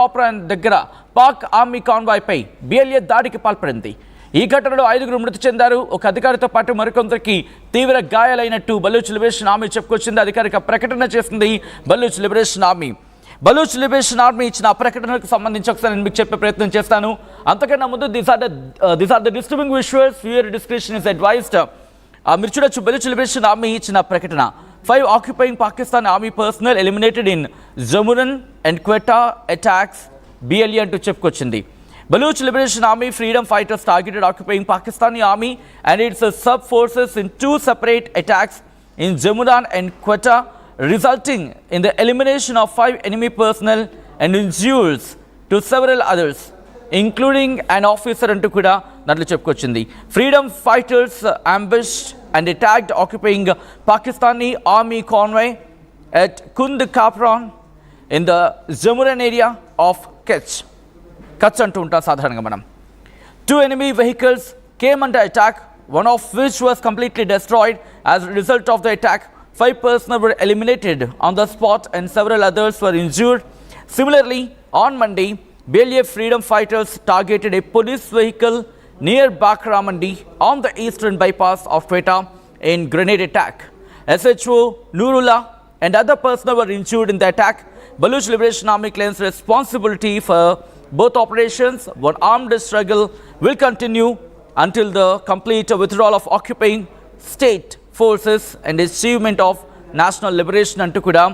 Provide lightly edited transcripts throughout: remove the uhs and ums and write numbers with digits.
Operation దగ్గర Pak army convoy పై BLA దాడికి పాల్పడింది. ఈ ఘటనలో 5 మృతి చెందారు. ఒక అధికారితో పాటు మరికొందరికి తీవ్ర గాయాలైనట్టు బలూచ్ లిబరేషన్ ఆర్మీ చెప్పుకొచ్చింది. అధికారిక ప్రకటన చేసింది Baloch liberation army. Baloch liberation army ఇచ్చిన ప్రకటనకు సంబంధించి ఒకసారి నేను మీకు చెప్పే ప్రయత్నం చేస్తాను. అంతకన్నా ముందు these are the disturbing visuals, viewer description is advised. మీరు చూడొచ్చు బలూచ్ లిబరేషన్ ఆర్మీ ఇచ్చిన ప్రకటన. 5 occupying Pakistan army personnel eliminated in Jammuran and Quetta attacks BLE అంటూ చెప్పుకొచ్చింది. Baluch Liberation Army freedom fighters targeted occupying Pakistani army and its sub forces in 2 separate attacks in Jammuran and Quetta, resulting in the elimination of 5 enemy personnel and injuries to several others, including an officer అంటూ కూడా దాంట్లో చెప్పుకొచ్చింది. Freedom fighters ambushed and attacked occupying Pakistani army convoy at Kund Kapran in the Jammuran area of Kutch అంటూ ఉంటాం సాధారణంగా మనం. 2 enemy vehicles came under attack, one of which was completely destroyed. As a result of the attack, 5 personnel were eliminated on the spot and several others were injured. Similarly, on Monday, BLA freedom fighters targeted a police vehicle near Bakramandi on the eastern bypass of Quetta in grenade attack. SHO Nurullah and other personnel were injured in the attack. Baluch Liberation Army claims responsibility for both operations. One armed struggle will continue until the complete withdrawal of occupying state forces and achievement of national liberation అంటూ కూడా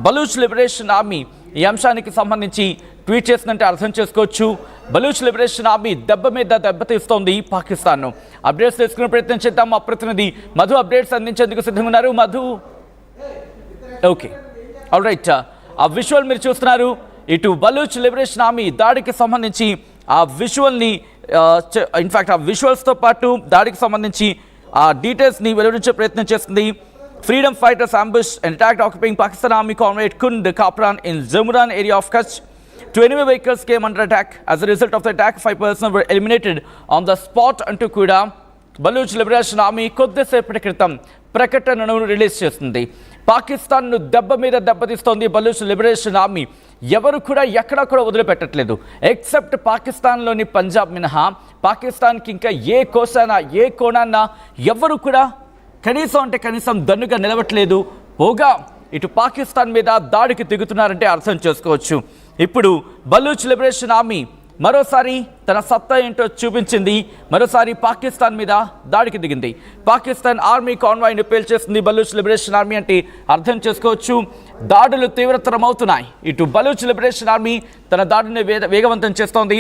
Baloch liberation army ఈ అంశానికి సంబంధించి tweet చేసినట్టు అర్థం చేసుకోవచ్చు. Baloch liberation army దెబ్బ మీద దెబ్బతీస్తోంది పాకిస్తాన్ను. అప్డేట్స్ తెలుసుకునే ప్రయత్నం చేద్దాం. మా ప్రతినిధి మధు అప్డేట్స్ అందించేందుకు సిద్ధంగా ఉన్నారు. Madhu, okay, all right. ఆ విజువల్ మీరు చూస్తున్నారు. ఇటు బలూచ్ లిబరేషన్ ఆర్మీ దాడికి సంబంధించి ఆ విజువల్ని ఇన్ఫ్యాక్ట్ ఆ విజువల్స్తో పాటు దాడికి సంబంధించి ఆ డీటెయిల్స్ని వెలువరించే ప్రయత్నం చేస్తుంది. Freedom fighters ambushed and attacked occupying Pakistan army convoy at Kund Kapran in Jammuran area of Kutch. 2 enemy vehicles came under attack. As a result of the attack, 5 personnel were eliminated on the spot అంటూ కూడా Baloch liberation army కొద్దిసేపటి క్రితం ప్రకటనను release చేస్తుంది. పాకిస్తాన్ను దెబ్బ మీద దెబ్బతీస్తోంది Baloch liberation army. ఎవరు కూడా ఎక్కడా కూడా వదిలిపెట్టట్లేదు ఎక్సెప్ట్ పాకిస్తాన్లోని పంజాబ్ మినహా. పాకిస్తాన్కి ఇంకా ఏ కోణాన ఎవరు కూడా కనీసం దన్నుగా నిలవట్లేదు. పోగా ఇటు పాకిస్తాన్ మీద దాడికి దిగుతున్నారంటే అర్థం చేసుకోవచ్చు. ఇప్పుడు బలూచ్ లిబరేషన్ ఆర్మీ మరోసారి తన సత్తా ఏంటో చూపించింది. మరోసారి పాకిస్తాన్ మీద దాడికి దిగింది. పాకిస్తాన్ ఆర్మీ కాన్వాయ్ను పేల్చేసింది బలూచ్ లిబరేషన్ ఆర్మీ అంటే అర్థం చేసుకోవచ్చు. దాడులు తీవ్రతరమవుతున్నాయి. ఇటు బలూచ్ లిబరేషన్ ఆర్మీ తన దాడిని వేగవంతం చేస్తోంది.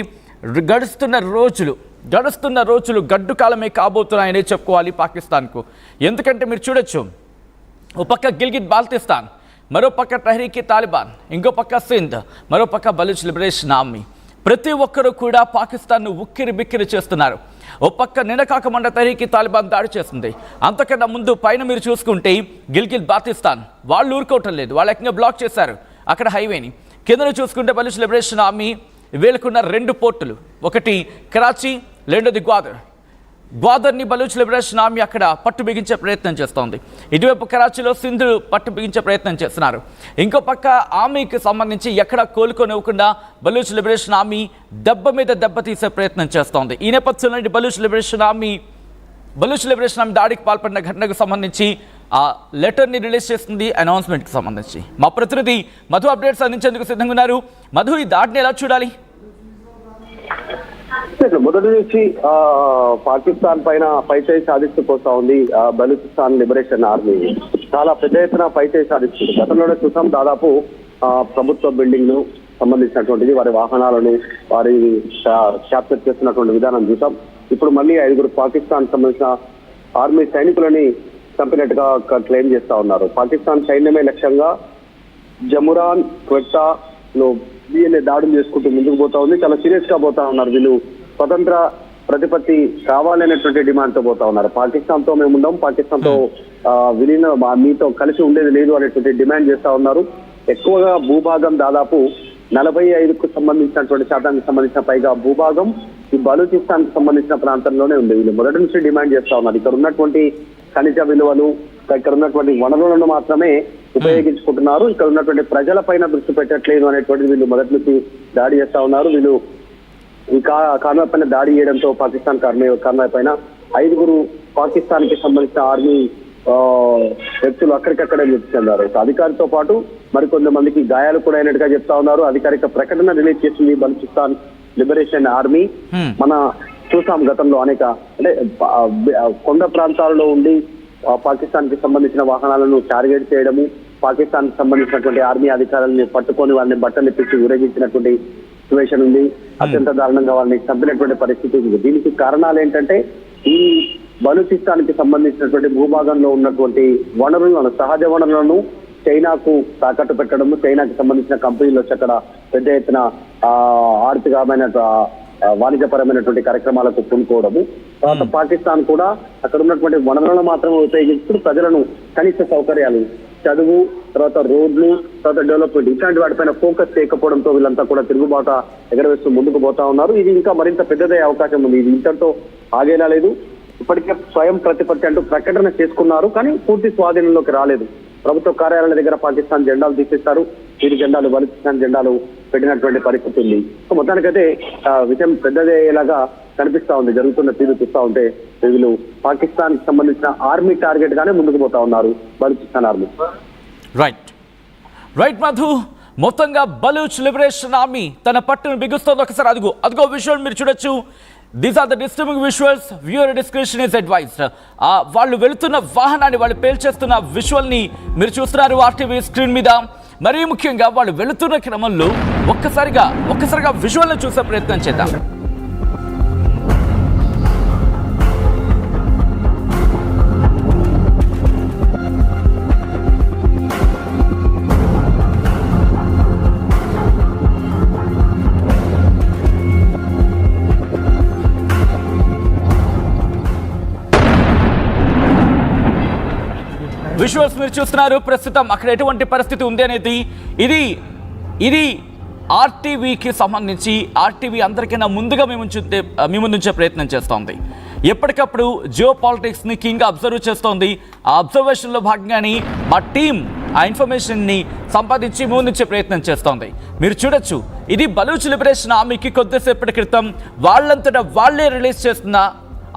గడుస్తున్న రోజులు గడ్డు కాలమే కాబోతున్నాయని చెప్పుకోవాలి పాకిస్తాన్కు. ఎందుకంటే మీరు చూడొచ్చు, ఓ పక్క గిల్గిట్ బాల్టిస్తాన్, మరో పక్క టహ్రీక్ తాలిబాన్, ఇంకో పక్క సింధ్, మరో పక్క బలూచ్ లిబరేషన్ ఆర్మీ. ప్రతి ఒక్కరూ కూడా పాకిస్తాన్ను ఉక్కిరి బిక్కిరి చేస్తున్నారు. ఓ పక్క నినకాకమండ టహ్రీక్ తాలిబాన్ దాడి చేస్తుంది. అంతకన్నా ముందు పైన మీరు చూసుకుంటే గిల్గిట్ బాల్టిస్తాన్ వాళ్ళు ఊరుకోవటం లేదు. వాళ్ళు ఏకంగా బ్లాక్ చేశారు అక్కడ హైవేని. కింద చూసుకుంటే బలూచ్ లిబరేషన్ ఆర్మీ వీళ్ళకున్న 2 పోర్టులు, ఒకటి కరాచీ, రెండోది గ్వాదర్ని బలూచ్ లిబరేషన్ ఆర్మీ అక్కడ పట్టు బిగించే ప్రయత్నం చేస్తోంది. ఇటువైపు కరాచీలో సింధు పట్టు బిగించే ప్రయత్నం చేస్తున్నారు. ఇంకో పక్క ఆర్మీకి సంబంధించి ఎక్కడ కోలుకోనివ్వకుండా బలూచ్ లిబరేషన్ ఆర్మీ దెబ్బ మీద దెబ్బతీసే ప్రయత్నం చేస్తోంది. ఈ నేపథ్యంలో బలూచ్ లిబరేషన్ ఆర్మీ దాడికి పాల్పడిన ఘటనకు సంబంధించి ఆ లెటర్ని రిలీజ్ చేస్తుంది అనౌన్స్మెంట్కి సంబంధించి. మా ప్రతినిధి మధు అప్డేట్స్ అందించేందుకు సిద్ధంగా ఉన్నారు. మధు, ఈ దాడిని ఎలా చూడాలి? మొదటి నుంచి పాకిస్తాన్ పైన పైచేయి సాధిస్తూ పోతా ఉంది బలూచిస్తాన్ లిబరేషన్ ఆర్మీ. చాలా పెద్ద ఎత్తున పైచేయి సాధిస్తుంది. గతంలోనే చూసాం, దాదాపు ప్రభుత్వ బిల్డింగ్లు సంబంధించినటువంటిది, వారి వాహనాలను వారి క్యాప్చర్ చేస్తున్నటువంటి విధానం చూసాం. ఇప్పుడు మళ్ళీ 5 పాకిస్తాన్ సంబంధించిన ఆర్మీ సైనికులని చంపినట్టుగా క్లెయిమ్ చేస్తా ఉన్నారు. పాకిస్తాన్ సైన్యమే లక్ష్యంగా జమురాన్, క్వెట్టాలో బిఎల్ఏ దాడులు చేసుకుంటూ ముందుకు పోతా ఉంది. చాలా సీరియస్ గా పోతా ఉన్నారు. వీళ్ళు స్వతంత్ర ప్రతిపత్తి కావాలనేటువంటి డిమాండ్ తో పోతా ఉన్నారు. పాకిస్తాన్ తో మేము ఉండం, పాకిస్తాన్ తో మీతో కలిసి ఉండేది లేదు అనేటువంటి డిమాండ్ చేస్తా ఉన్నారు. ఎక్కువగా భూభాగం దాదాపు 45కు సంబంధించినటువంటి శాతానికి సంబంధించిన పైగా భూభాగం ఈ బలూచిస్తాన్ కి సంబంధించిన ప్రాంతంలోనే ఉంది. వీళ్ళు మొదటి నుంచి డిమాండ్ చేస్తా ఉన్నారు. ఇక్కడ ఉన్నటువంటి ఖనిజ విలువలు, ఇక్కడ ఉన్నటువంటి వనరులను మాత్రమే ఉపయోగించుకుంటున్నారు. ఇక్కడ ఉన్నటువంటి ప్రజల పైన దృష్టి పెట్టట్లేదు అనేటువంటిది వీళ్ళు మొదటి నుంచి దాడి చేస్తా ఉన్నారు. వీళ్ళు ఈ కాన్వాయ్ పైన దాడి చేయడంతో పాకిస్తాన్ కాన్వాయ్ పైన 5 పాకిస్తాన్ కి సంబంధించిన ఆర్మీ వ్యక్తులు అక్కడికక్కడే మృతి చెందారు. అధికారితో పాటు మరికొంతమందికి గాయాలు కూడా అయినట్టుగా చెప్తా ఉన్నారు. అధికారిక ప్రకటన రిలీజ్ చేసింది బలూచిస్తాన్ లిబరేషన్ ఆర్మీ. మన చూసాం గతంలో అనేక అంటే కొండ ప్రాంతాలలో ఉండి పాకిస్తాన్ కి సంబంధించిన వాహనాలను టార్గెట్ చేయడము, పాకిస్తాన్ కి సంబంధించినటువంటి ఆర్మీ అధికారులను పట్టుకొని వాళ్ళని బట్టలు ఇప్పించి ఊరేగించినటువంటి సిచ్యువేషన్ ఉంది. అత్యంత దారుణంగా వాళ్ళని చంపినటువంటి పరిస్థితి ఉంది. దీనికి కారణాలు ఏంటంటే ఈ బలూచిస్తాన్ కి సంబంధించినటువంటి భూభాగంలో ఉన్నటువంటి వనరులను, సహజ వనరులను చైనాకు తాకట్టు పెట్టడము, చైనాకి సంబంధించిన కంపెనీలు వచ్చి అక్కడ పెద్ద ఎత్తున ఆర్థికమైన వాణిజ్యపరమైనటువంటి కార్యక్రమాలకు పూనుకోవడము. తర్వాత పాకిస్తాన్ కూడా అక్కడ ఉన్నటువంటి వనరులను మాత్రమే ఉపయోగిస్తూ ప్రజలను కనీస సౌకర్యాలు, చదువు, తర్వాత రోడ్లు, తర్వాత డెవలప్మెంట్ ఇట్లాంటి వాటిపైన ఫోకస్ చేయకపోవడంతో వీళ్ళంతా కూడా తిరుగుబాట ఎగరవేస్తూ ముందుకు పోతా ఉన్నారు. ఇది ఇంకా మరింత పెద్దదయ్యే అవకాశం ఉంది. ఇది ఇంతటితో ఆగేలా లేదు. ఇప్పటికే స్వయం ప్రతిపత్తి అంటూ ప్రకటన చేసుకున్నారు, కానీ పూర్తి స్వాధీనంలోకి రాలేదు. ప్రభుత్వ కార్యాలయాల దగ్గర పాకిస్తాన్ జెండాలు తీసేస్తారు, వీరి జెండాలు బలూచిస్తాన్ జెండాలు పెట్టినటువంటి పరిస్థితి ఉంది. సో మొత్తానికైతే విషయం పెద్దదేలాగా కనిపిస్తా ఉంది. జరుగుతున్న తీరు చూస్తా ఉంటే వీళ్ళు పాకిస్తాన్ కి సంబంధించిన ఆర్మీ టార్గెట్ గానే ముందుకు పోతా ఉన్నారు బలూచిస్తాన్ ఆర్మీ. రైట్ మధు, మొత్తంగా బలూచ్ లిబరేషన్ ఆర్మీ తన పట్టును బిగుస్తోంది. ఒకసారి అదిగో విజువల్ మీరు చూడొచ్చు. These are the disturbing visuals. Viewer description is advised. వాళ్ళు వెళుతున్న వాహనాన్ని, వాళ్ళు పేల్చేస్తున్న విజువల్ని మీరు చూస్తున్నారు ఆర్టీవీ స్క్రీన్ మీద. మరీ ముఖ్యంగా వాళ్ళు వెళుతున్న క్రమంలో ఒక్కసారిగా విజువల్ని చూసే ప్రయత్నం చేద్దాం. విజువల్స్ మీరు చూస్తున్నారు. ప్రస్తుతం అక్కడ ఎటువంటి పరిస్థితి ఉంది అనేది ఇది ఆర్టీవీకి సంబంధించి ఆర్టీవీ అందరికైనా ముందుగా మీ ముందుంచే ప్రయత్నం చేస్తోంది. ఎప్పటికప్పుడు జియో పాలిటిక్స్ని కింగ్గా అబ్జర్వ్ చేస్తోంది. ఆ అబ్జర్వేషన్లో భాగంగానే మా టీం ఆ ఇన్ఫర్మేషన్ని సంపాదించి ముందుంచే ప్రయత్నం చేస్తోంది. మీరు చూడొచ్చు, ఇది బలూచ్ లిబరేషన్ ఆర్మీకి కొద్దిసేపటి క్రితం వాళ్ళంతటా వాళ్ళే రిలీజ్ చేస్తున్న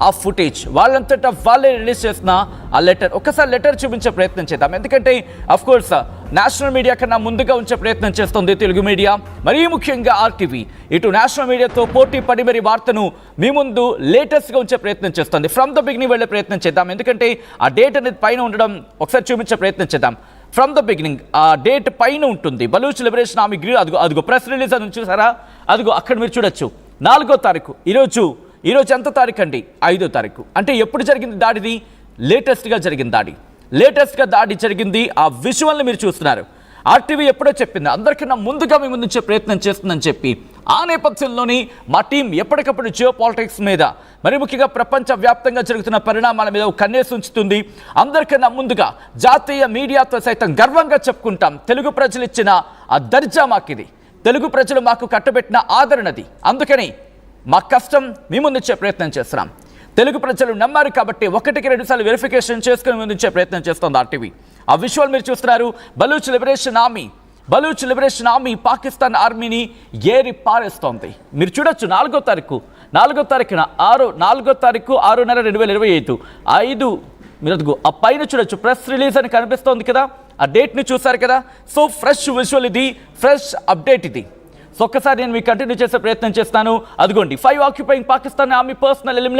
ఆ ఫుటేజ్, వాళ్ళంతటా వాళ్ళే రిలీజ్ చేసిన ఆ లెటర్. ఒకసారి లెటర్ చూపించే ప్రయత్నం చేద్దాం. ఎందుకంటే అఫ్కోర్స్ నేషనల్ మీడియా కన్నా ముందుగా ఉంచే ప్రయత్నం చేస్తుంది తెలుగు మీడియా, మరీ ముఖ్యంగా ఆర్టీవీ. ఇటు నేషనల్ మీడియాతో పోటీ పడి మరి వార్తను మీ ముందు లేటెస్ట్గా ఉంచే ప్రయత్నం చేస్తుంది. ఫ్రమ్ ద బిగినింగ్ వెళ్ళే ప్రయత్నం చేద్దాం. ఎందుకంటే ఆ డేట్ అనేది పైన ఉండడం ఒకసారి చూపించే ప్రయత్నం చేద్దాం. ఫ్రమ్ ద బిగినింగ్ ఆ డేట్ పైన ఉంటుంది. బలూచ్ లిబరేషన్ ఆర్మీ అదిగో ప్రెస్ రిలీజ్ అని చూసారా? అదిగో అక్కడ మీరు చూడొచ్చు. 4వ తారీఖు ఈరోజు ఎంత తారీఖు అండి? 5వ తారీఖు. అంటే ఎప్పుడు జరిగింది దాడిది? లేటెస్ట్గా దాడి జరిగింది. ఆ విజువల్ని మీరు చూస్తున్నారు. ఆర్టీవీ ఎప్పుడో చెప్పింది, అందరికన్నా ముందుగా మీ ముందుంచే ప్రయత్నం చేస్తుందని చెప్పి. ఆ నేపథ్యంలోని మా టీం ఎప్పటికప్పుడు జియో పాలిటిక్స్ మీద, మరి ముఖ్యంగా ప్రపంచ వ్యాప్తంగా జరుగుతున్న పరిణామాల మీద కన్నేసి ఉంచుతుంది. అందరికన్నా ముందుగా జాతీయ మీడియాతో సైతం గర్వంగా చెప్పుకుంటాం, తెలుగు ప్రజలు ఇచ్చిన ఆ దర్జా మాకిది, తెలుగు ప్రజలు మాకు కట్టబెట్టిన ఆదరణది. అందుకని మా కష్టం మీ ముందుంచే ప్రయత్నం చేస్తున్నాం. తెలుగు ప్రజలు నమ్మారు కాబట్టి 1కి 2 సార్లు వెరిఫికేషన్ చేసుకుని ముందుంచే ప్రయత్నం చేస్తోంది ఆర్టీవీ. ఆ విజువల్ మీరు చూస్తున్నారు. బలూచ్ లిబరేషన్ ఆర్మీ పాకిస్తాన్ ఆర్మీని ఏరి పారేస్తోంది. మీరు చూడొచ్చు. 4వ తారీఖున 6/2025 5 మీరు ఆ పైన చూడొచ్చు. ప్రెస్ రిలీజ్ అని కనిపిస్తోంది కదా, ఆ డేట్ని చూసారు కదా. సో ఫ్రెష్ విజువల్ ఇది, ఫ్రెష్ అప్డేట్ ఇది. సో ఒక్కసారి నేను మీకు కంటిన్యూ చేసే ప్రయత్నం చేస్తాను. అదిగోండి, 5 occupying Pakistan army personal eliminate.